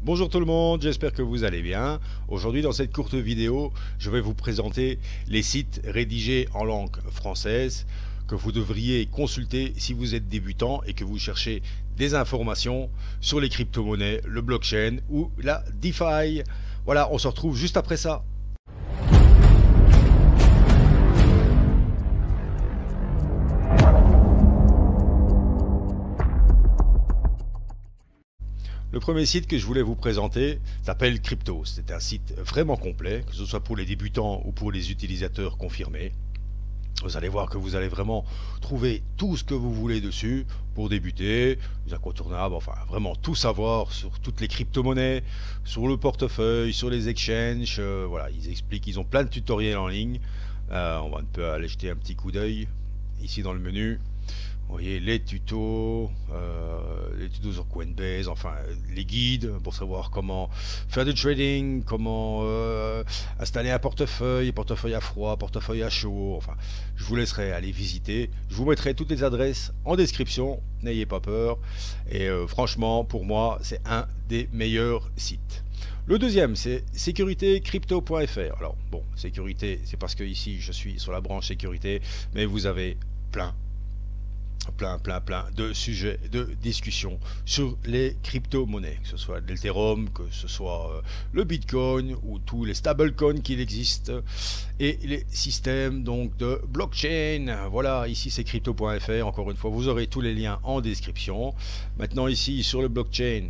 Bonjour tout le monde, j'espère que vous allez bien. Aujourd'hui dans cette courte vidéo, je vais vous présenter les sites rédigés en langue française que vous devriez consulter si vous êtes débutant et que vous cherchez des informations sur les crypto-monnaies, le blockchain ou la DeFi. Voilà, on se retrouve juste après ça. Le premier site que je voulais vous présenter s'appelle Crypto. C'est un site vraiment complet, que ce soit pour les débutants ou pour les utilisateurs confirmés. Vous allez voir que vous allez vraiment trouver tout ce que vous voulez dessus pour débuter, les incontournables, enfin vraiment tout savoir sur toutes les crypto-monnaies, sur le portefeuille, sur les exchanges. Voilà, ils expliquent, ils ont plein de tutoriels en ligne. On va un peu aller jeter un petit coup d'œil ici dans le menu. Vous voyez les tutos sur Coinbase, enfin les guides pour savoir comment faire du trading, comment installer un portefeuille à froid, portefeuille à chaud. Enfin, je vous laisserai aller visiter. Je vous mettrai toutes les adresses en description, n'ayez pas peur. Et franchement, pour moi, c'est un des meilleurs sites. Le deuxième, c'est sécuritécrypto.fr. Alors bon, sécurité, c'est parce que ici je suis sur la branche sécurité, mais vous avez plein de sujets de discussion sur les crypto-monnaies, que ce soit l'Ethereum, que ce soit le Bitcoin ou tous les stablecoins qu'il existe et les systèmes donc de blockchain. Voilà, ici c'est crypto.fr. Encore une fois, vous aurez tous les liens en description. Maintenant ici sur le blockchain,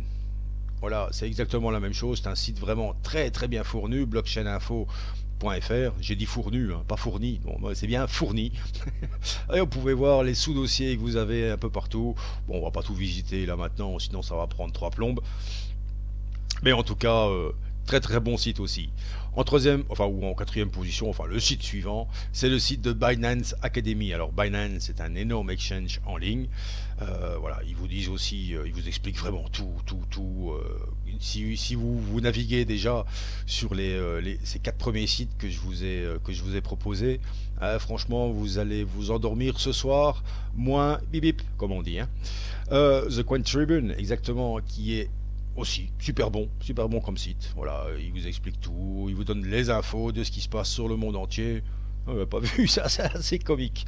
voilà, c'est exactement la même chose. C'est un site vraiment très bien fourni, blockchaininfo.fr. J'ai dit fourni, hein, pas fourni. Bon, c'est bien fourni. Et vous pouvez voir les sous-dossiers que vous avez un peu partout. Bon, on va pas tout visiter là maintenant, sinon ça va prendre 3 plombes. Mais en tout cas, très bon site aussi. En troisième, enfin ou en quatrième position, enfin le site suivant, c'est le site de Binance Academy. Alors Binance, c'est un énorme exchange en ligne. Voilà, ils vous disent aussi, ils vous expliquent vraiment tout. Si vous naviguez déjà sur ces 4 premiers sites que je vous ai proposés, franchement, vous allez vous endormir ce soir, moins bip bip, comme on dit. Hein. The Coin Tribune, exactement, qui est aussi super bon comme site. Voilà, il vous explique tout, il vous donne les infos de ce qui se passe sur le monde entier. On n'a pas vu ça, c'est assez comique.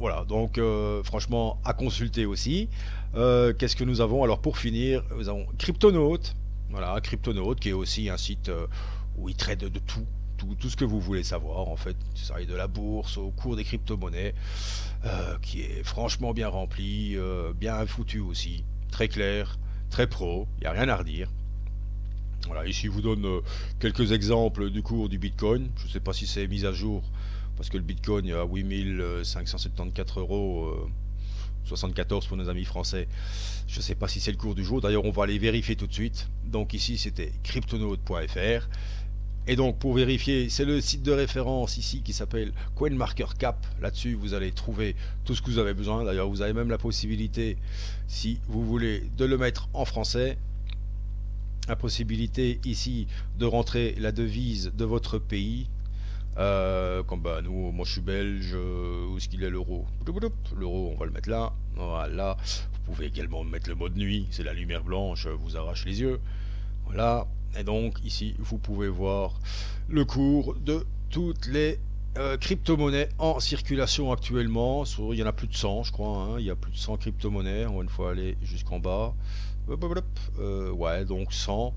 Voilà, donc franchement à consulter aussi. Qu'est-ce que nous avons? Alors pour finir, nous avons Cryptonaut. Voilà, Cryptonaut qui est aussi un site où il traite de tout ce que vous voulez savoir. En fait, ça aille de la bourse au cours des crypto-monnaies, qui est franchement bien rempli, bien foutu aussi, très clair, très pro, il n'y a rien à redire. Voilà, ici je vous donne quelques exemples du cours du Bitcoin. Je ne sais pas si c'est mis à jour, parce que le Bitcoin est à 8574 euros, 74 pour nos amis français. Je ne sais pas si c'est le cours du jour, d'ailleurs on va aller vérifier tout de suite. Donc ici c'était cryptonaut.fr. Et donc pour vérifier, c'est le site de référence ici qui s'appelle CoinMarketCap. Là-dessus, vous allez trouver tout ce que vous avez besoin. D'ailleurs, vous avez même la possibilité, si vous voulez, de le mettre en français. La possibilité ici de rentrer la devise de votre pays. Comme bah, nous, moi je suis belge, où est-ce qu'il est l'euro? L'euro, on va le mettre là. Voilà. Vous pouvez également mettre le mode nuit, c'est la lumière blanche, vous arrache les yeux. Voilà. Et donc ici vous pouvez voir le cours de toutes les crypto-monnaies en circulation actuellement. Il y en a plus de 100 je crois, hein. Il y a plus de 100 crypto-monnaies. On va une fois aller jusqu'en bas. Ouais, donc 100.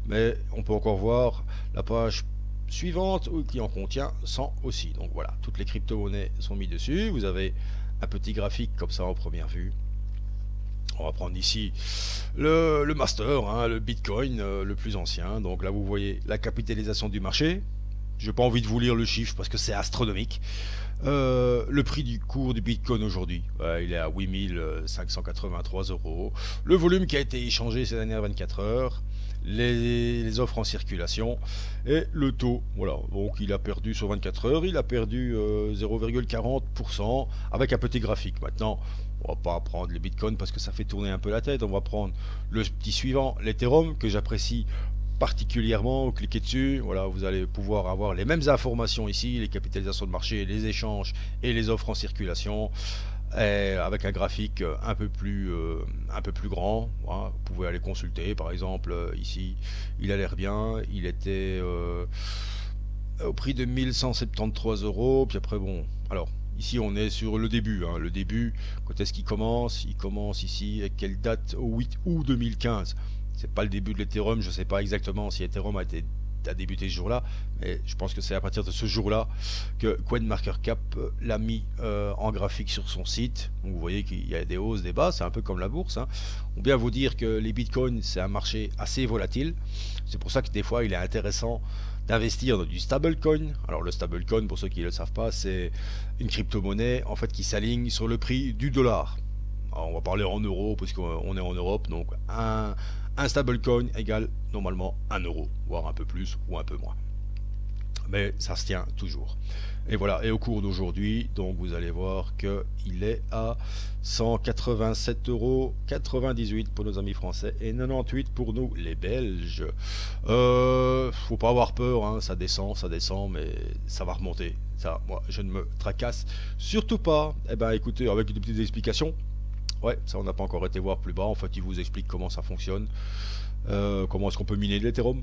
Mais on peut encore voir la page suivante qui en contient 100 aussi. Donc voilà, toutes les crypto-monnaies sont mises dessus. Vous avez un petit graphique comme ça en première vue. On va prendre ici le master, hein, le Bitcoin le plus ancien. Donc là, vous voyez la capitalisation du marché. Je n'ai pas envie de vous lire le chiffre parce que c'est astronomique. Le prix du cours du Bitcoin aujourd'hui, il est à 8583 euros. Le volume qui a été échangé ces dernières 24 heures. Les offres en circulation et le taux, voilà, donc il a perdu sur 24 heures, il a perdu 0,40% avec un petit graphique. Maintenant, on va pas prendre les bitcoins parce que ça fait tourner un peu la tête, on va prendre le petit suivant, l'Ethereum, que j'apprécie particulièrement. Vous cliquez dessus, voilà, vous allez pouvoir avoir les mêmes informations ici, les capitalisations de marché, les échanges et les offres en circulation. et avec un graphique un peu plus grand. Voilà, vous pouvez aller consulter, par exemple, ici, il a l'air bien, il était au prix de 1173 euros, puis après, bon, alors, ici, on est sur le début, hein, le début, quand est-ce qu'il commence? Il commence ici, avec quelle date? Au 8 août 2015. C'est pas le début de l'Ethereum, je sais pas exactement si Ethereum a débuté ce jour-là, mais je pense que c'est à partir de ce jour-là que CoinMarketCap l'a mis en graphique sur son site. Donc vous voyez qu'il y a des hausses, des bas, c'est un peu comme la bourse, hein. On bien vous dire que les bitcoins, c'est un marché assez volatile. C'est pour ça que des fois, il est intéressant d'investir dans du stablecoin. Alors le stablecoin, pour ceux qui ne le savent pas, c'est une crypto-monnaie en fait qui s'aligne sur le prix du dollar. Alors, on va parler en euros parce qu'on est en Europe, donc un stablecoin égale normalement 1 euro, voire un peu plus ou un peu moins. Mais ça se tient toujours. Et voilà, et au cours d'aujourd'hui, donc vous allez voir qu'il est à 187,98 euros pour nos amis français et 98 pour nous les Belges. Faut pas avoir peur, hein, ça descend, mais ça va remonter. Ça, moi, je ne me tracasse surtout pas. Eh ben, écoutez, avec des petites explications. Ouais, ça on n'a pas encore été voir plus bas. En fait, il vous explique comment ça fonctionne, comment est-ce qu'on peut miner de l'Ethereum.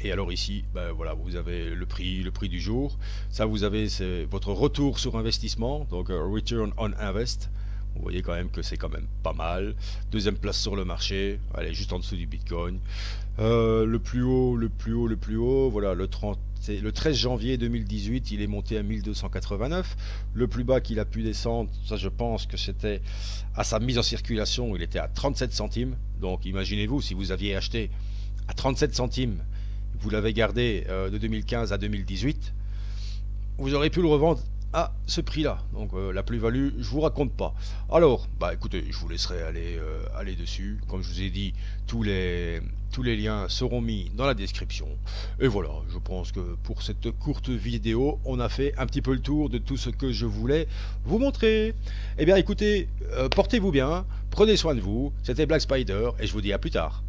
Et alors ici, ben voilà, vous avez le prix du jour. Ça, vous avez votre retour sur investissement, donc return on invest. Vous voyez quand même que c'est quand même pas mal. Deuxième place sur le marché, allez, juste en dessous du Bitcoin. Le plus haut, voilà, le 13 janvier 2018, il est monté à 1289. Le plus bas qu'il a pu descendre, ça je pense que c'était à sa mise en circulation, il était à 37 centimes. Donc imaginez-vous, si vous aviez acheté à 37 centimes, vous l'avez gardé de 2015 à 2018, vous aurez pu le revendre à ce prix-là. Donc la plus-value, je vous raconte pas. Alors, bah écoutez, je vous laisserai aller dessus. Comme je vous ai dit, tous les liens seront mis dans la description. Et voilà, je pense que pour cette courte vidéo, on a fait un petit peu le tour de tout ce que je voulais vous montrer. Eh bien écoutez, portez-vous bien, prenez soin de vous. C'était Black Spider et je vous dis à plus tard.